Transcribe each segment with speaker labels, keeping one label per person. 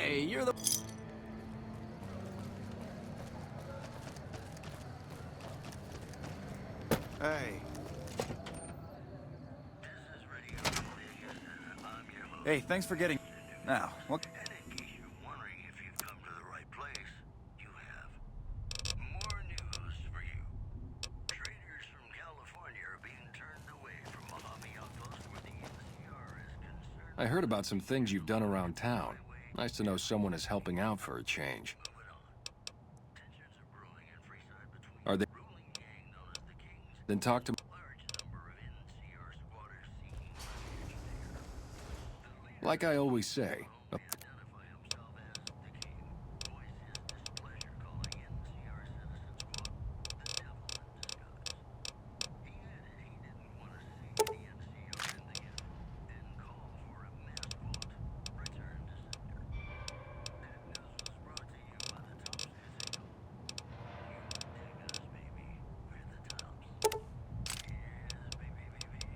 Speaker 1: Hey, you're the...
Speaker 2: Hey.
Speaker 1: Hey, thanks for getting... Now, what...
Speaker 3: And in case you're wondering if you've come to the right place, you have. More news for you. Traders from California are being turned away from Mojave Outpost where the NCR is concerned.
Speaker 4: I heard about some things you've done around town. Nice to know someone is helping out for a change.
Speaker 3: Moving on. Tensions are brewing in Freeside between
Speaker 4: Are they...
Speaker 3: the ruling gang known as the Kings
Speaker 4: Then talk to...
Speaker 3: and a large number of NCR squatters seeking refuge there. The leader
Speaker 4: Like I always say,
Speaker 3: only identify himself as the King. Voice his displeasure calling NCR citizen squad the devil in disguise. He added he didn't want to see the NCR in the end and called for a mass vote. Return to sender. That news was brought to you by the Tops Casino. You dig us, baby. We're the Tops. Yes, baby, baby.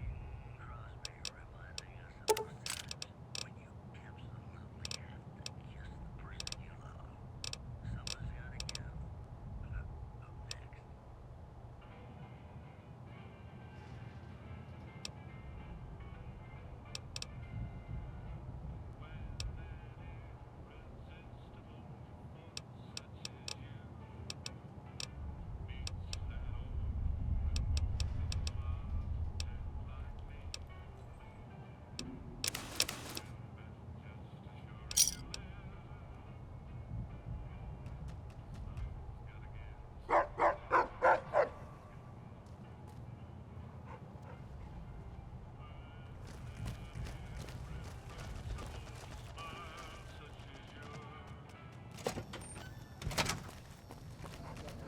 Speaker 3: Crosby reminding us of those times when you absolutely have to kiss the person you love. Someone's gotta give. Up next.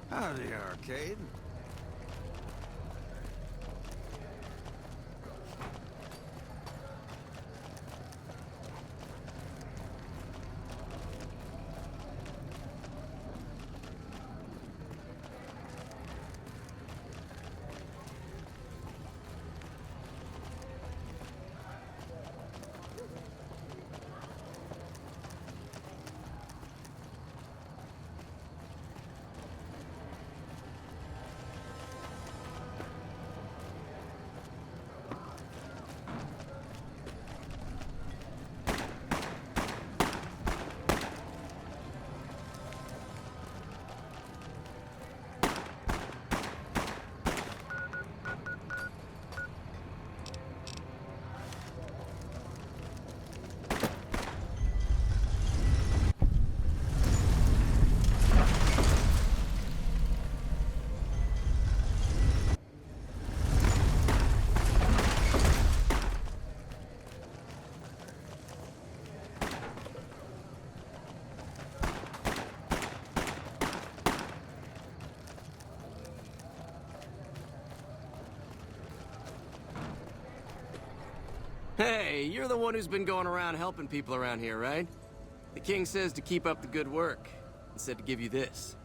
Speaker 2: Howdy, Arcade.
Speaker 1: Hey, you're the one who's been going around helping people around here, right? The king says to keep up the good work, and said to give you this.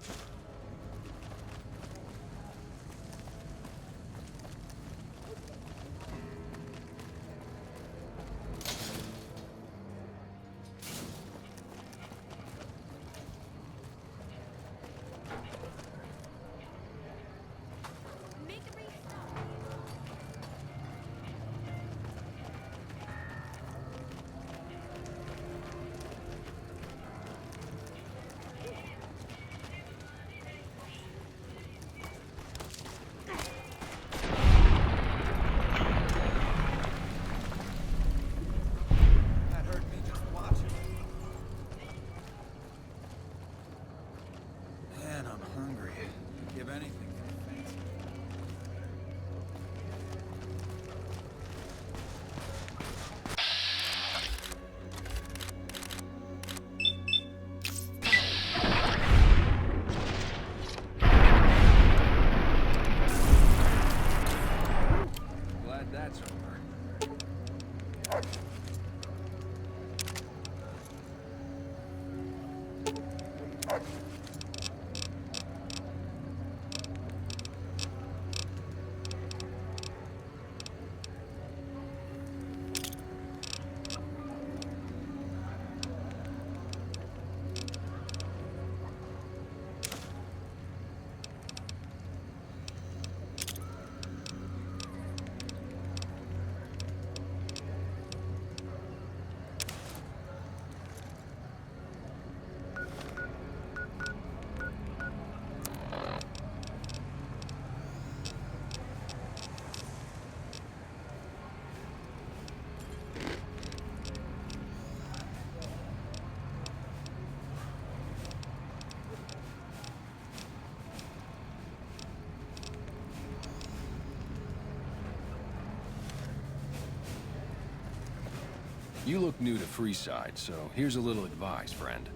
Speaker 4: You look new to Freeside, so here's a little advice, friend.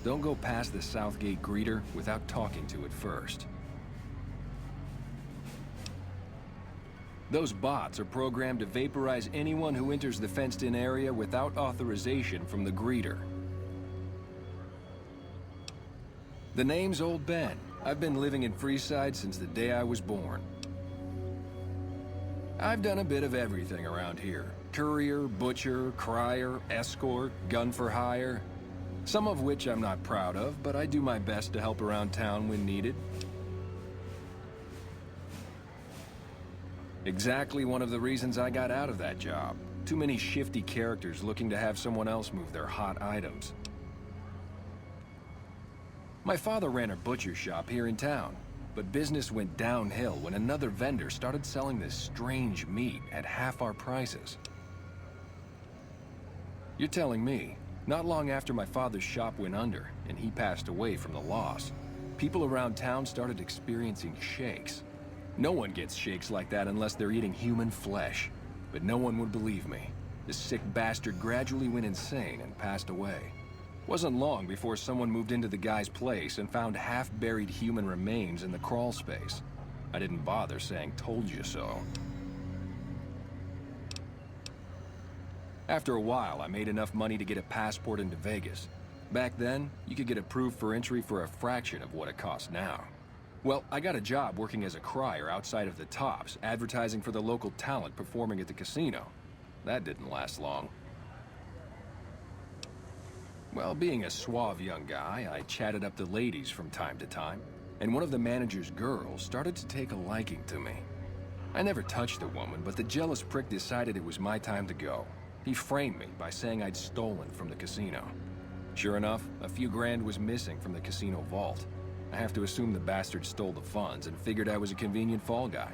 Speaker 4: Don't go past the Southgate greeter without talking to it first. Those bots are programmed to vaporize anyone who enters the fenced-in area without authorization from the greeter. The name's Old Ben. I've been living in Freeside since the day I was born. I've done a bit of everything around here. Courier, butcher, crier, escort, gun for hire. Some of which I'm not proud of, but I do my best to help around town when needed. Exactly one of the reasons I got out of that job. Too many shifty characters looking to have someone else move their hot items. My father ran a butcher shop here in town, but business went downhill when another vendor started selling this strange meat at half our prices. You're telling me, not long after my father's shop went under and he passed away from the loss, people around town started experiencing shakes. No one gets shakes like that unless they're eating human flesh, but no one would believe me. The sick bastard gradually went insane and passed away. Wasn't long before someone moved into the guy's place and found half-buried human remains in the crawl space. I didn't bother saying "told you so." After a while, I made enough money to get a passport into Vegas. Back then, you could get approved for entry for a fraction of what it costs now. Well, I got a job working as a crier outside of the Tops, advertising for the local talent performing at the casino. That didn't last long. Well, being a suave young guy, I chatted up the ladies from time to time, and one of the manager's girls started to take a liking to me. I never touched the woman, but the jealous prick decided it was my time to go. He framed me by saying I'd stolen from the casino. Sure enough, a few grand was missing from the casino vault. I have to assume the bastard stole the funds and figured I was a convenient fall guy.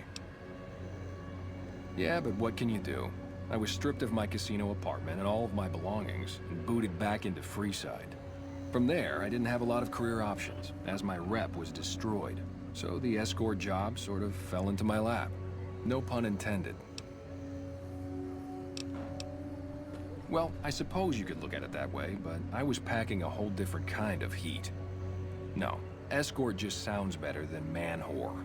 Speaker 4: Yeah, but what can you do? I was stripped of my casino apartment and all of my belongings and booted back into Freeside. From there, I didn't have a lot of career options, as my rep was destroyed. So the escort job sort of fell into my lap. No pun intended. Well, I suppose you could look at it that way, but I was packing a whole different kind of heat. No, escort just sounds better than man-whore.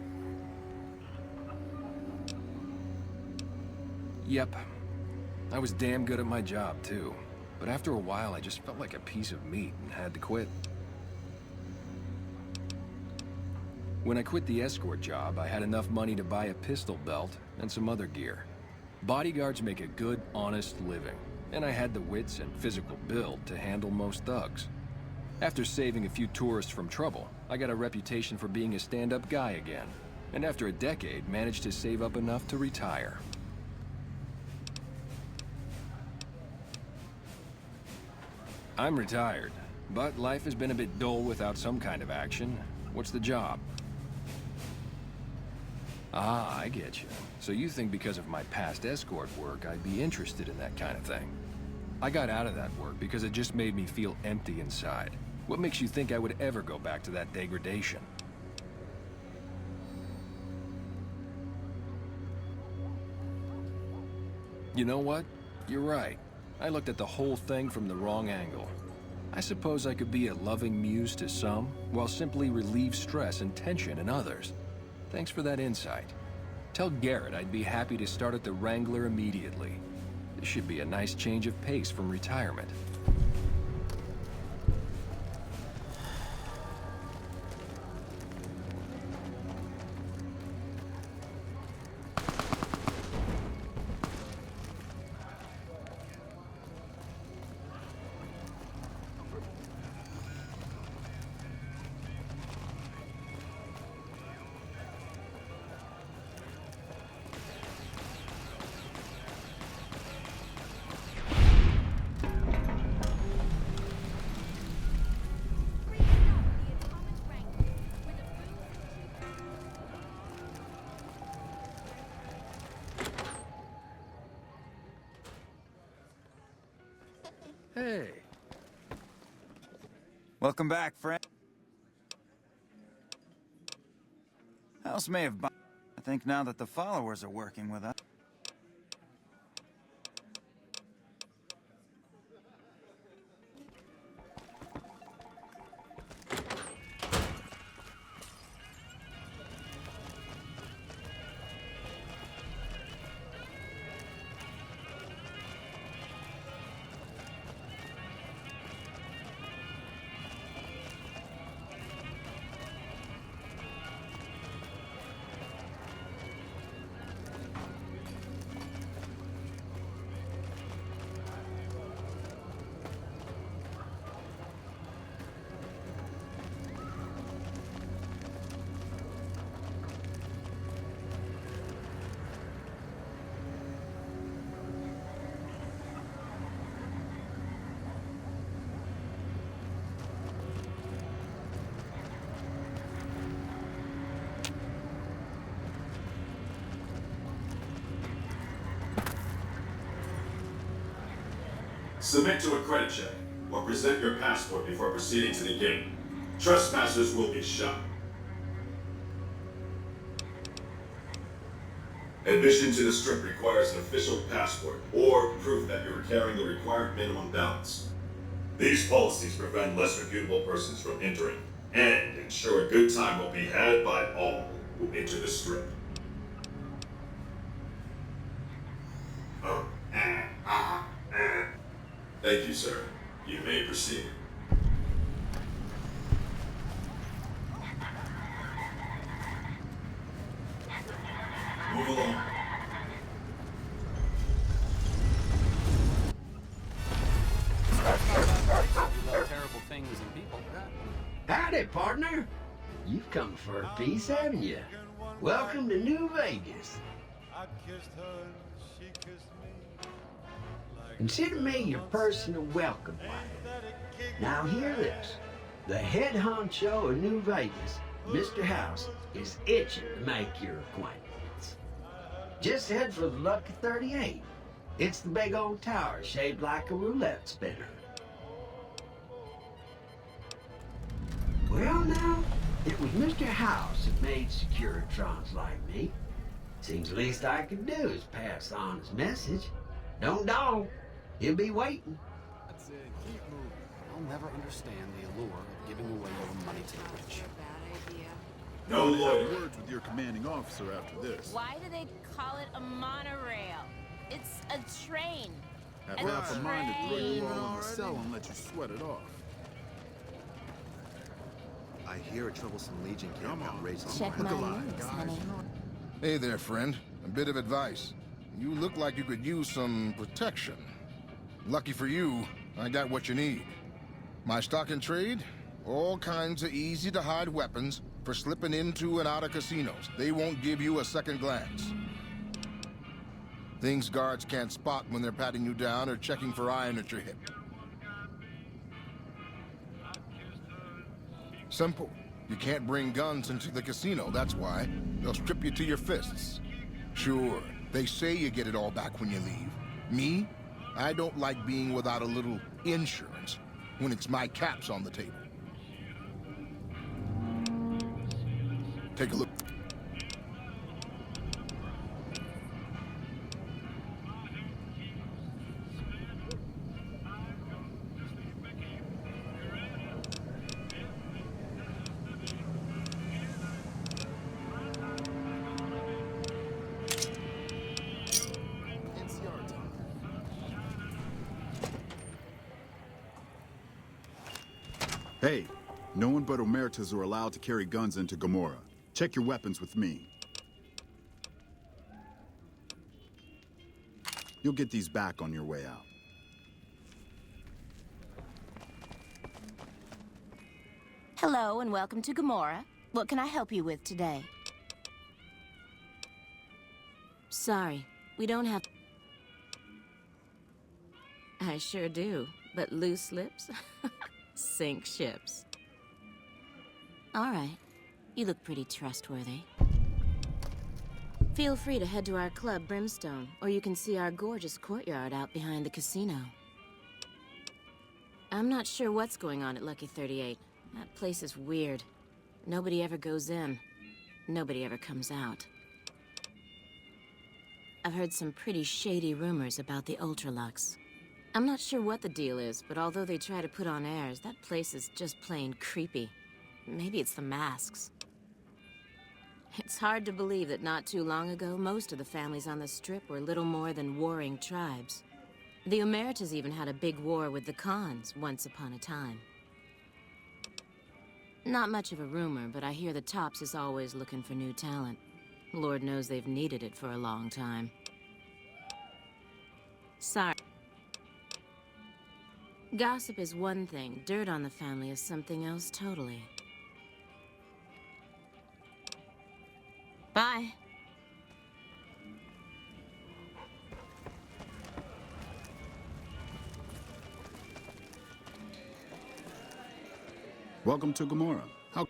Speaker 4: Yep. I was damn good at my job, too. But after a while, I just felt like a piece of meat and had to quit. When I quit the escort job, I had enough money to buy a pistol belt and some other gear. Bodyguards make a good, honest living, and I had the wits and physical build to handle most thugs. After saving a few tourists from trouble, I got a reputation for being a stand-up guy again, and after a decade, managed to save up enough to retire. I'm retired, but life has been a bit dull without some kind of action. What's the job? Ah, I get you. So you think because of my past escort work, I'd be interested in that kind of thing. I got out of that work because it just made me feel empty inside. What makes you think I would ever go back to that degradation? You know what? You're right. I looked at the whole thing from the wrong angle. I suppose I could be a loving muse to some, while simply relieve stress and tension in others. Thanks for that insight. Tell Garrett I'd be happy to start at the Wrangler immediately. This should be a nice change of pace from retirement.
Speaker 2: Hey. Welcome back, friend. House may have... I think now that the followers are working with us...
Speaker 5: Submit to a credit check, or present your passport before proceeding to the gate. Trespassers will be shot. Admission to the strip requires an official passport or proof that you're carrying the required minimum balance. These policies prevent less reputable persons from entering and ensure a good time will be had by all who enter the strip. Thank you, sir. You may proceed. Move along.
Speaker 6: Terrible things in people.
Speaker 7: Howdy, partner. You've come for a piece, haven't you? Welcome to New Vegas.
Speaker 8: I kissed her and she kissed me.
Speaker 7: Consider me your personal welcome wagon. Now hear this. The head honcho of New Vegas, Mr. House, is itching to make your acquaintance. Just head for the Lucky 38. It's the big old tower shaped like a roulette spinner. Well now, it was Mr. House that made Securitrons like me. Seems the least I could do is pass on his message. Don't dawdle. He'll be waiting.
Speaker 6: That's it. Keep moving. I'll never understand the allure of giving away your money to the rich.
Speaker 5: No lawyer.
Speaker 8: Words with your commanding officer after this.
Speaker 9: Why do they call it a monorail? It's a train.
Speaker 8: Have
Speaker 9: A
Speaker 8: half a mind to throw you all in
Speaker 9: train.
Speaker 8: the cell and let you sweat it off.
Speaker 10: I hear a troublesome legion camp got raised on
Speaker 9: Check my
Speaker 8: Look alive,
Speaker 9: moves,
Speaker 8: guys.
Speaker 9: honey.
Speaker 11: Hey there, friend. A bit of advice. You look like you could use some protection. Lucky for you, I got what you need. My stock and trade? All kinds of easy-to-hide weapons for slipping into and out of casinos. They won't give you a second glance. Things guards can't spot when they're patting you down or checking for iron at your hip. Simple. You can't bring guns into the casino, that's why. They'll strip you to your fists. Sure, they say you get it all back when you leave. Me? I don't like being without a little insurance when it's my caps on the table. Take a look.
Speaker 8: Hey, no one but Omertas are allowed to carry guns into Gomorrah. Check your weapons with me. You'll get these back on your way out.
Speaker 9: Hello and welcome to Gomorrah. What can I help you with today? Sorry, we don't have... I sure do, but loose lips sink ships. All right, you look pretty trustworthy. Feel free to head to our club, Brimstone, or you can see our gorgeous courtyard out behind the casino. I'm not sure what's going on at Lucky 38. That place is weird. Nobody ever goes in. Nobody ever comes out. I've heard some pretty shady rumors about the Ultralux. I'm not sure what the deal is, but although they try to put on airs, that place is just plain creepy. Maybe it's the masks. It's hard to believe that not too long ago, most of the families on the Strip were little more than warring tribes. The Omertas even had a big war with the Khans once upon a time. Not much of a rumor, but I hear the Tops is always looking for new talent. Lord knows they've needed it for a long time. Sorry. Gossip is one thing, dirt on the family is something else totally. Bye.
Speaker 8: Welcome to Gomorrah. How...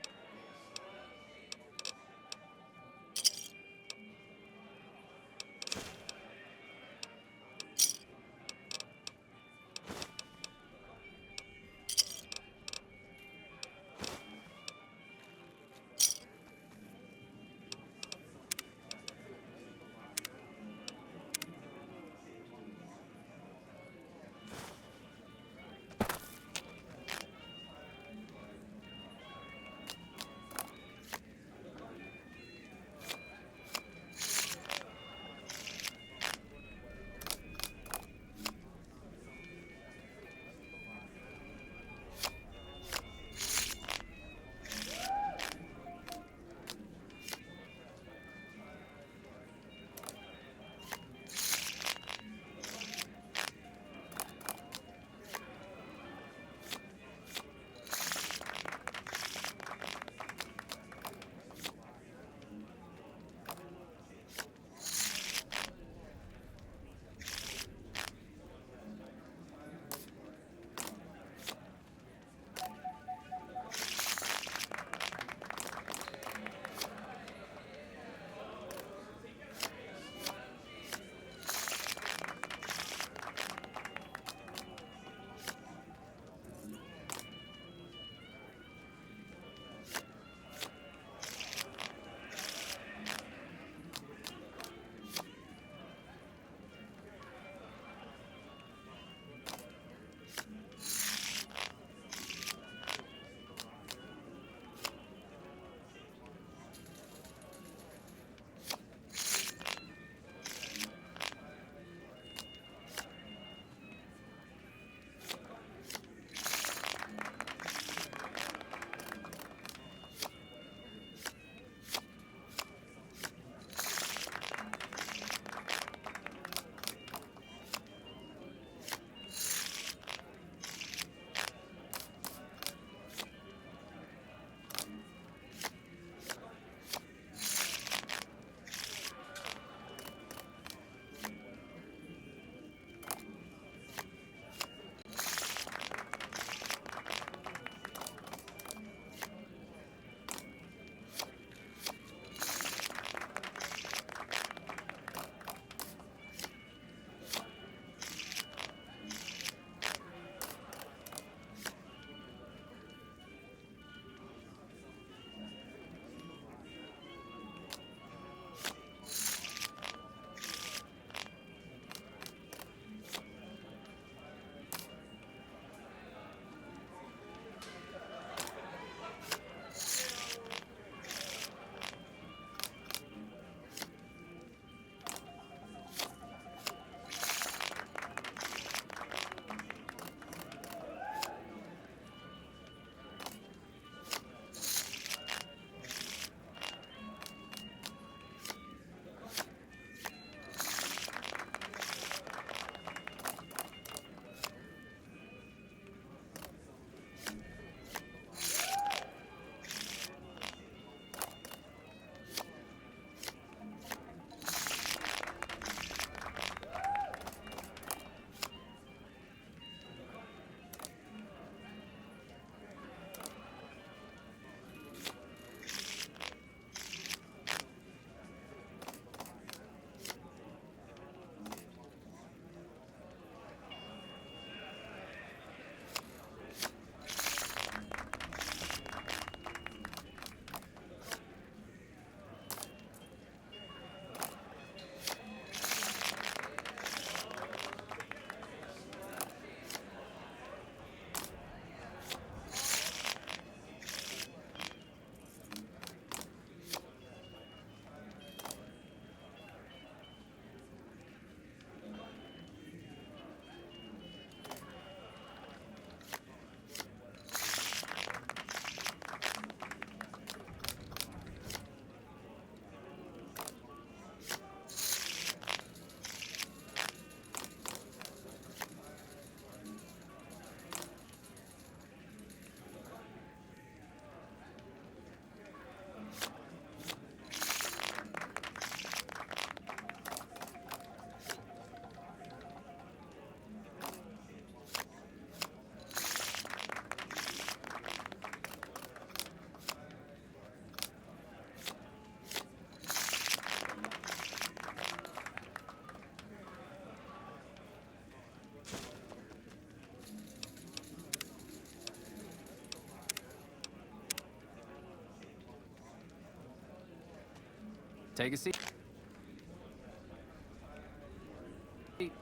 Speaker 6: Take a seat.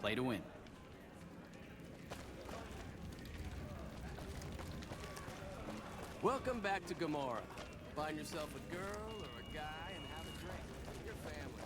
Speaker 6: Play to win.
Speaker 1: Welcome back to Gomorrah. Find yourself a girl or a guy and have a drink. Your family.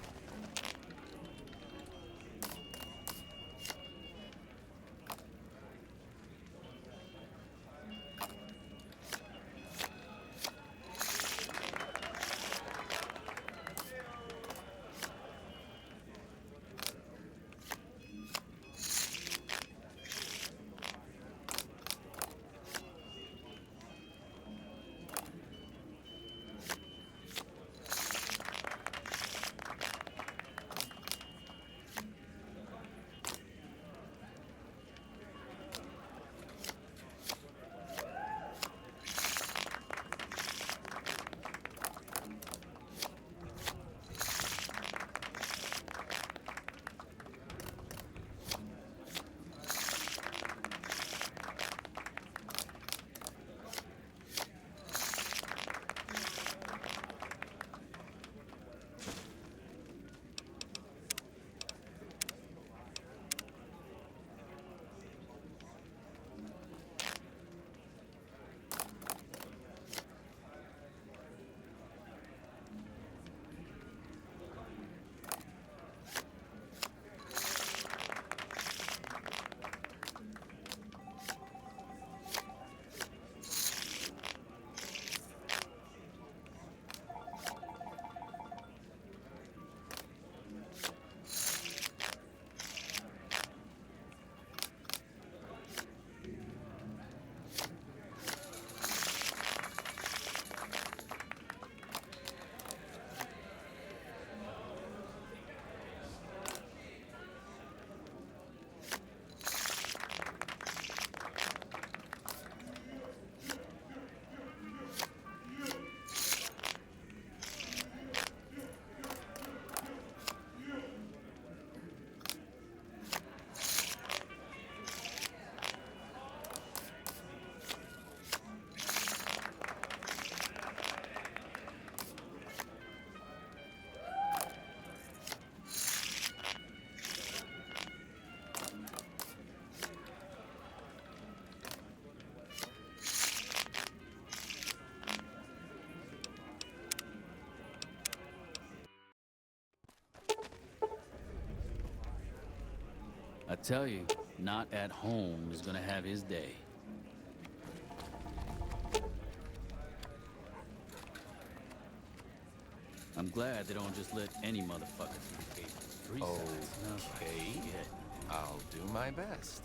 Speaker 6: I tell you, not at home is gonna have his day. I'm glad they don't just let any motherfucker through the gate. 3 seconds.
Speaker 12: Okay.
Speaker 6: Shit.
Speaker 12: I'll do my best.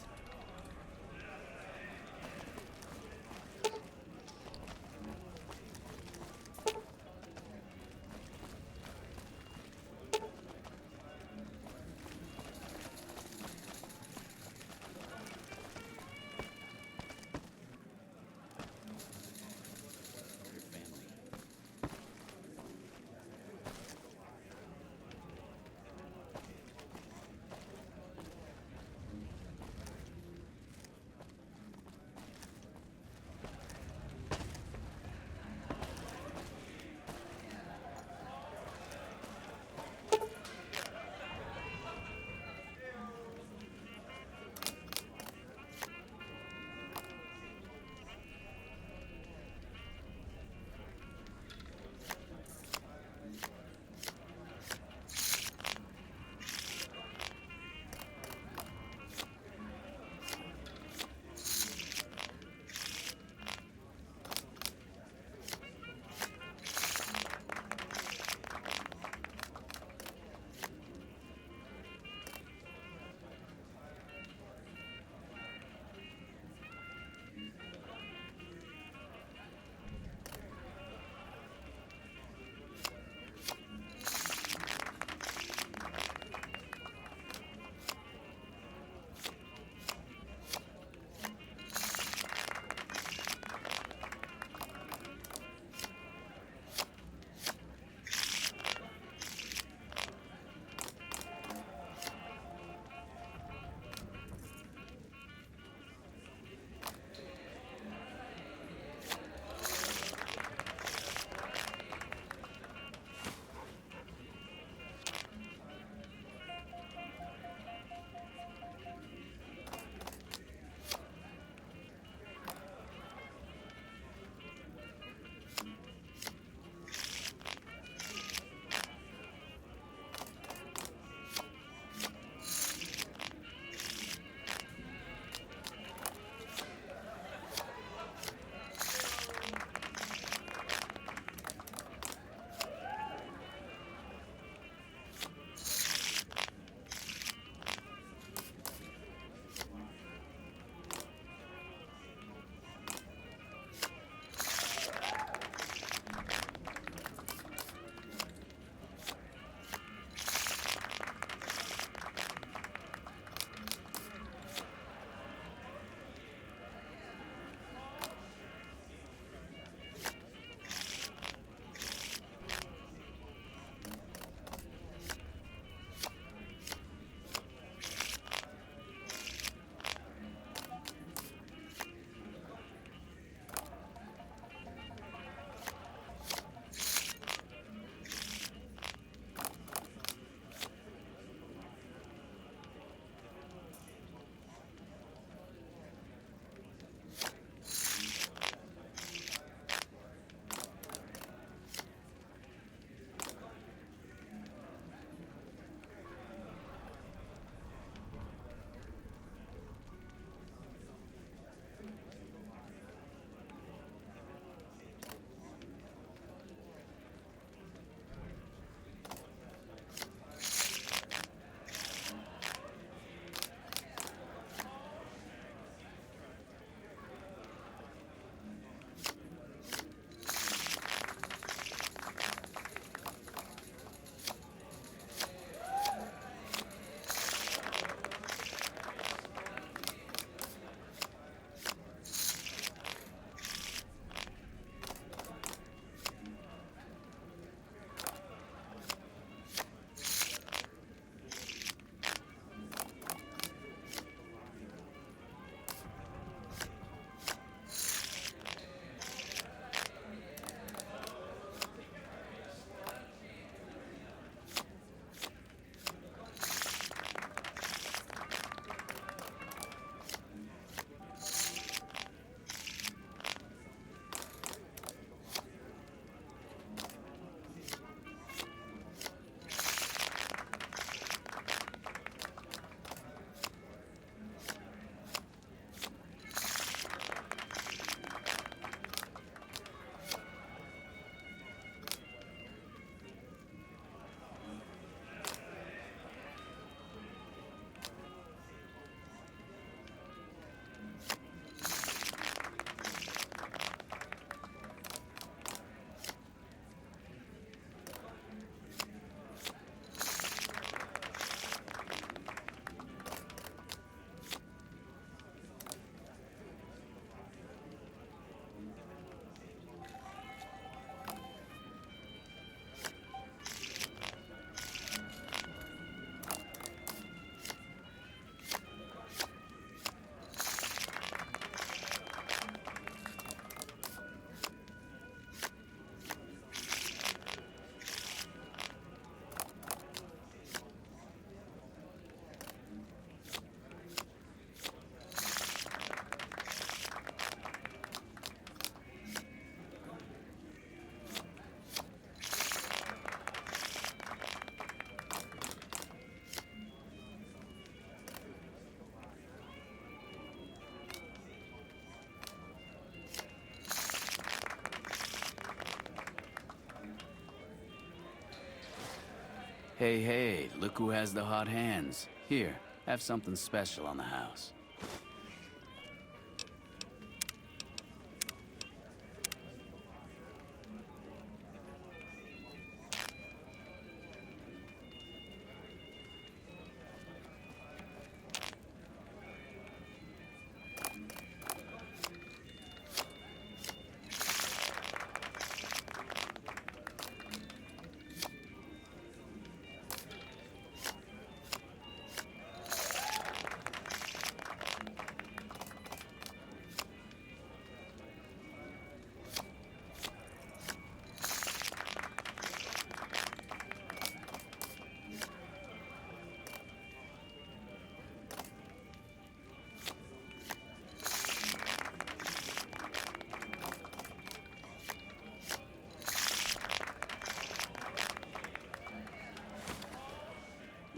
Speaker 6: Hey, look who has the hot hands. Here, have something special on the house.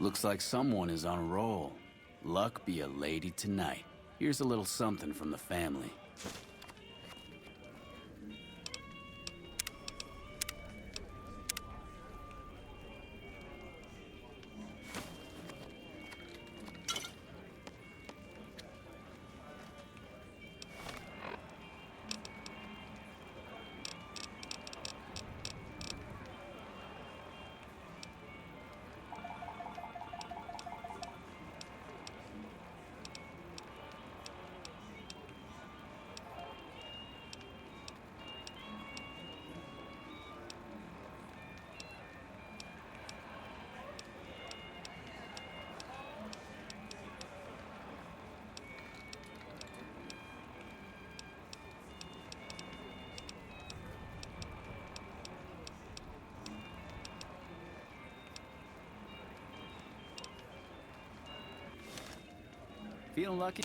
Speaker 6: Looks like someone is on a roll. Luck be a lady tonight. Here's a little something from the family. Feeling lucky?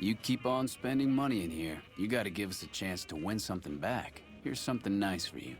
Speaker 6: You keep on spending money in here, you gotta give us a chance to win something back. Here's something nice for you.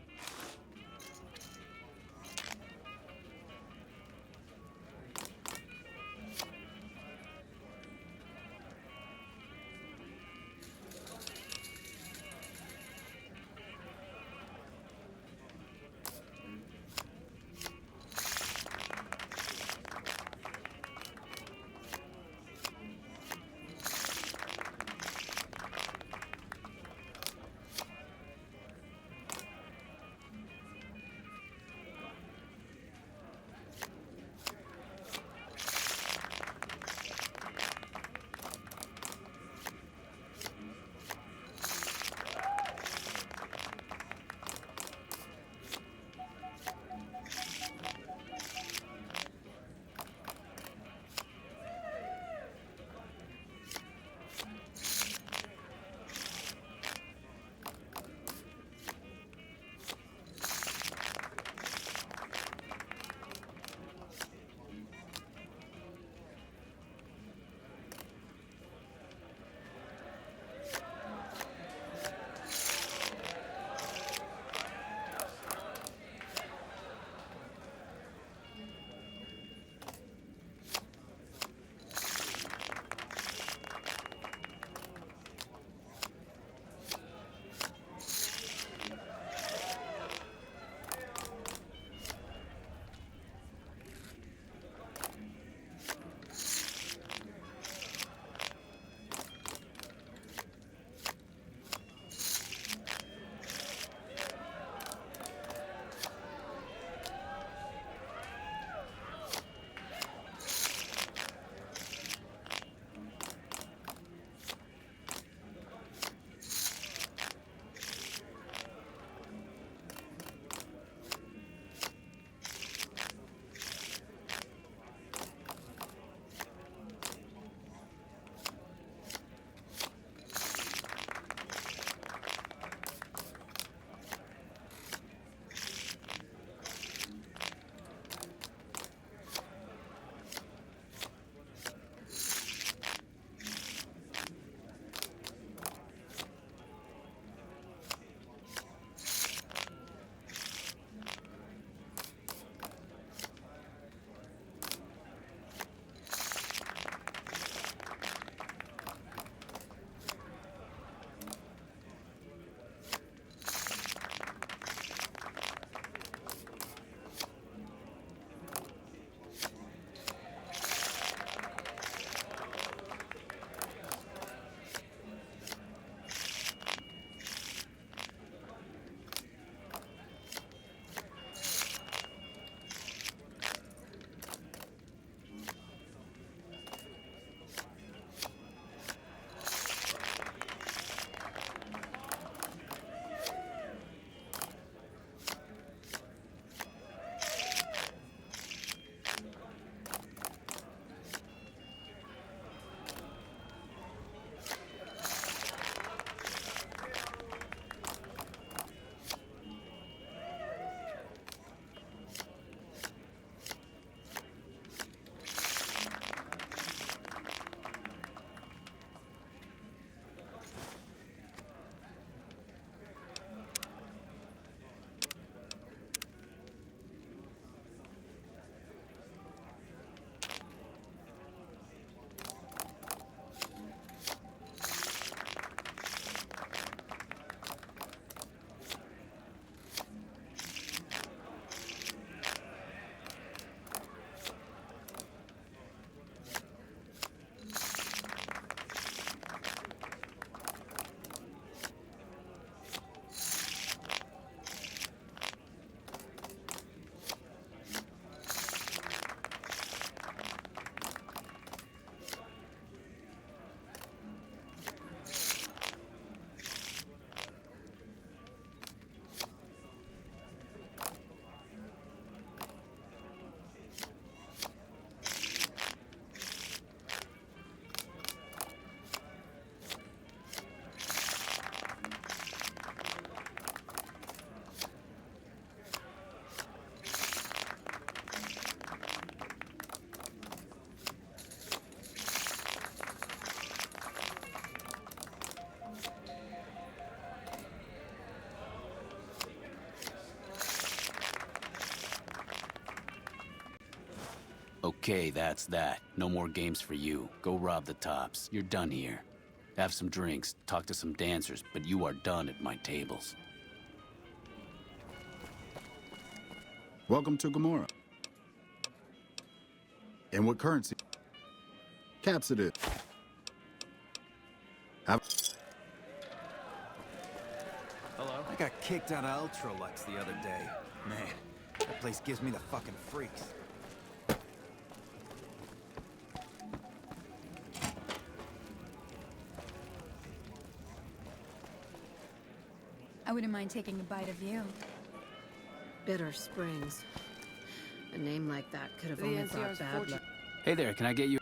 Speaker 6: Okay, that's that. No more games for you. Go rob the tops. You're done here. Have some drinks, talk to some dancers, but you are done at my tables.
Speaker 8: Welcome to Gomorrah. And what currency? Caps it is.
Speaker 2: Hello? I got kicked out of Ultralux the other day. Man, that place gives me the fucking freaks.
Speaker 13: I wouldn't mind taking a bite of you.
Speaker 14: Bitter Springs. A name like that could have only brought bad luck.
Speaker 6: Hey there, can I get you?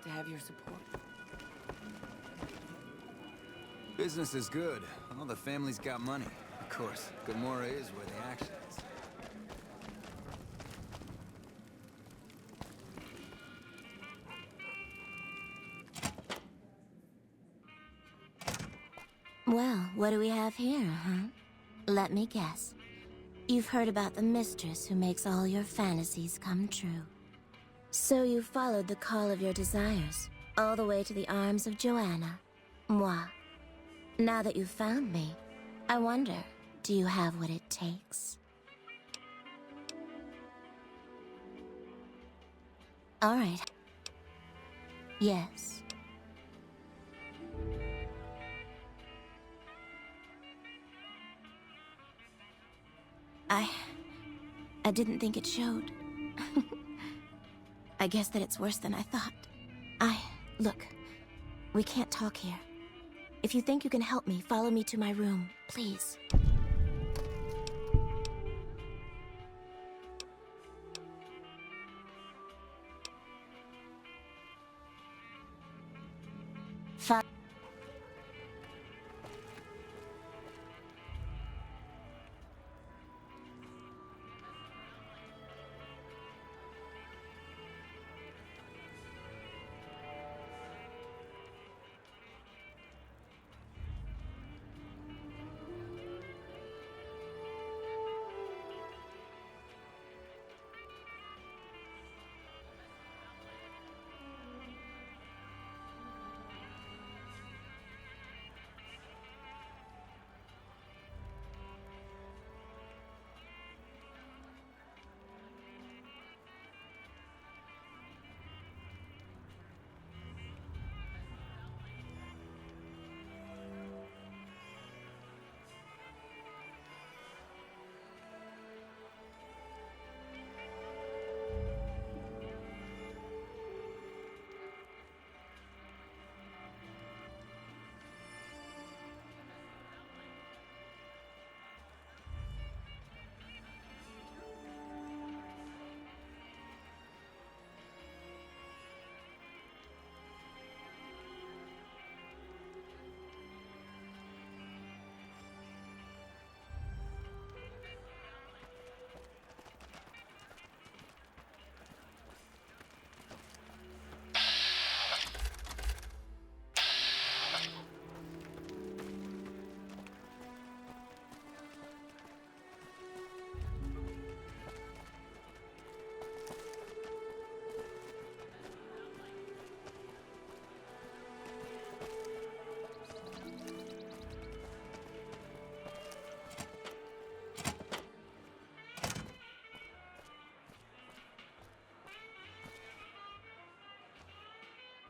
Speaker 14: To have your support.
Speaker 2: Business is good. All the family's got money. Of course, Gomorrah is where the action is.
Speaker 9: Well, what do we have here, huh? Let me guess. You've heard about the mistress who makes all your fantasies come true. So you followed the call of your desires, all the way to the arms of Joanna. Moi. Now that you've found me, I wonder, do you have what it takes? All right. Yes. I didn't think it showed. I guess that it's worse than I thought. Look, we can't talk here. If you think you can help me, follow me to my room, please.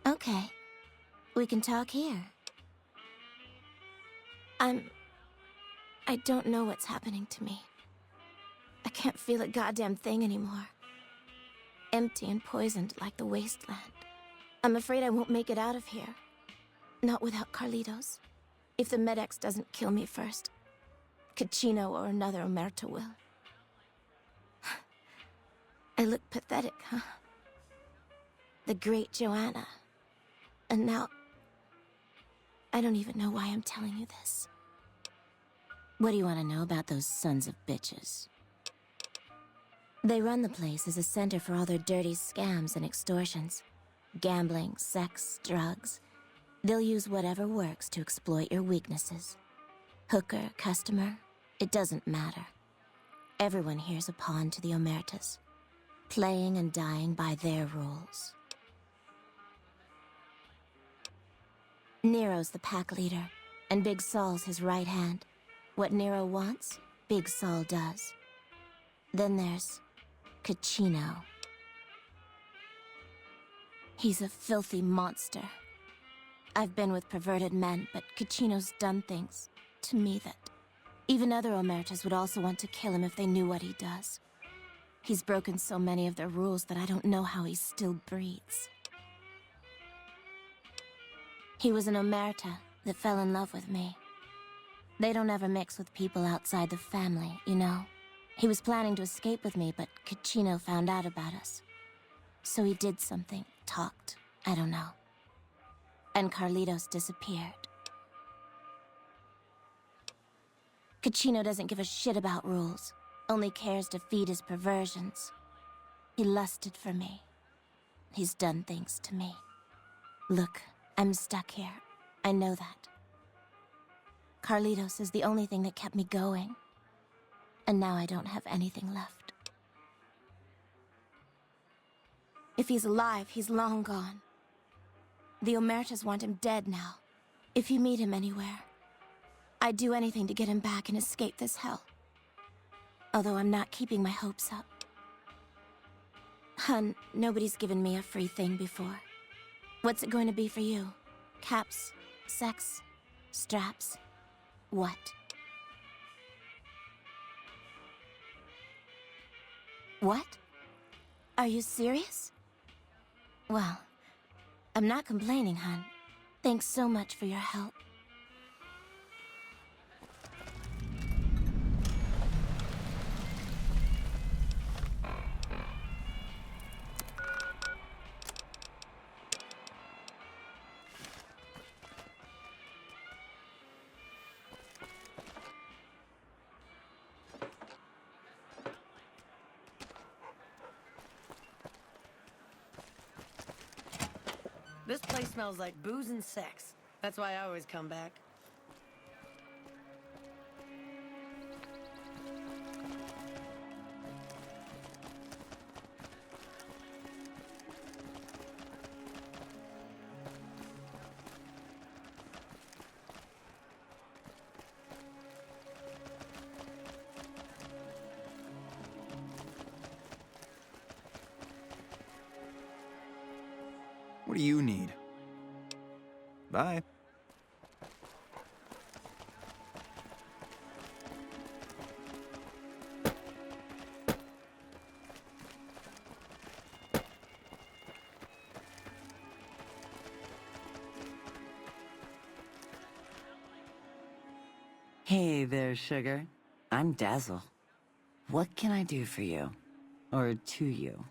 Speaker 9: Okay. We can talk here. I don't know what's happening to me. I can't feel a goddamn thing anymore. Empty and poisoned like the wasteland. I'm afraid I won't make it out of here. Not without Carlitos. If the Medex doesn't kill me first, Cachino or another Omerta will. I look pathetic, huh? The great Joanna. And now, I don't even know why I'm telling you this. What do you want to know about those sons of bitches? They run the place as a center for all their dirty scams and extortions. Gambling, sex, drugs. They'll use whatever works to exploit your weaknesses. Hooker, customer, it doesn't matter. Everyone here's a pawn to the Omertas, playing and dying by their rules. Nero's the pack leader, and Big Saul's his right hand. What Nero wants, Big Saul does. Then there's Caccino. He's a filthy monster. I've been with perverted men, but Caccino's done things to me that even other Omertas would also want to kill him if they knew what he does. He's broken so many of their rules that I don't know how he still breathes. He was an Omerta that fell in love with me. They don't ever mix with people outside the family, you know? He was planning to escape with me, but Caccino found out about us. So he did something, talked, I don't know. And Carlitos disappeared. Caccino doesn't give a shit about rules, only cares to feed his perversions. He lusted for me. He's done things to me. Look, I'm stuck here. I know that. Carlitos is the only thing that kept me going. And now I don't have anything left. If he's alive, he's long gone. The Omertas want him dead now. If you meet him anywhere, I'd do anything to get him back and escape this hell. Although I'm not keeping my hopes up. Hun, nobody's given me a free thing before. What's it going to be for you? Caps? Sex? Straps? What? What? Are you serious? Well, I'm not complaining, hun. Thanks so much for your help.
Speaker 15: This place smells like booze and sex. That's why I always come back.
Speaker 2: What do you need? Bye.
Speaker 16: Hey there, sugar. I'm Dazzle. What can I do for you? Or to you?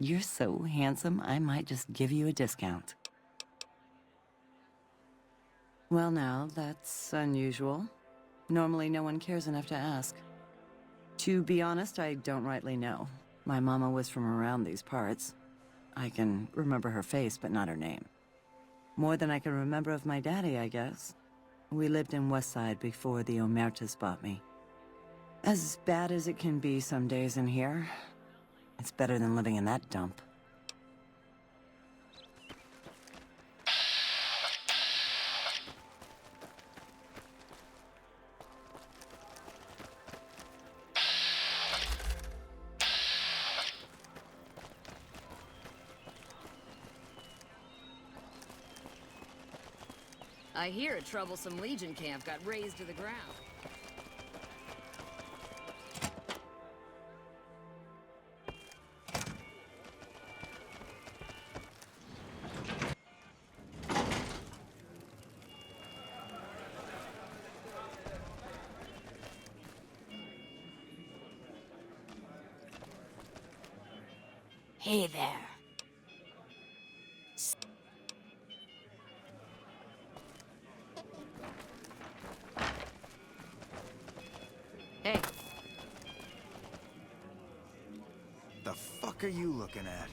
Speaker 16: You're so handsome, I might just give you a discount. Well now, that's unusual. Normally no one cares enough to ask. To be honest, I don't rightly know. My mama was from around these parts. I can remember her face, but not her name. More than I can remember of my daddy, I guess. We lived in Westside before the Omertas bought me. As bad as it can be some days in here, it's better than living in that dump.
Speaker 14: I hear a troublesome Legion camp got razed to the ground. Hey there. Hey.
Speaker 2: The fuck are you looking at?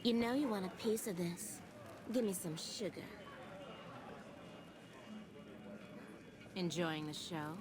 Speaker 9: You know you want a piece of this. Give me some sugar. Enjoying the show?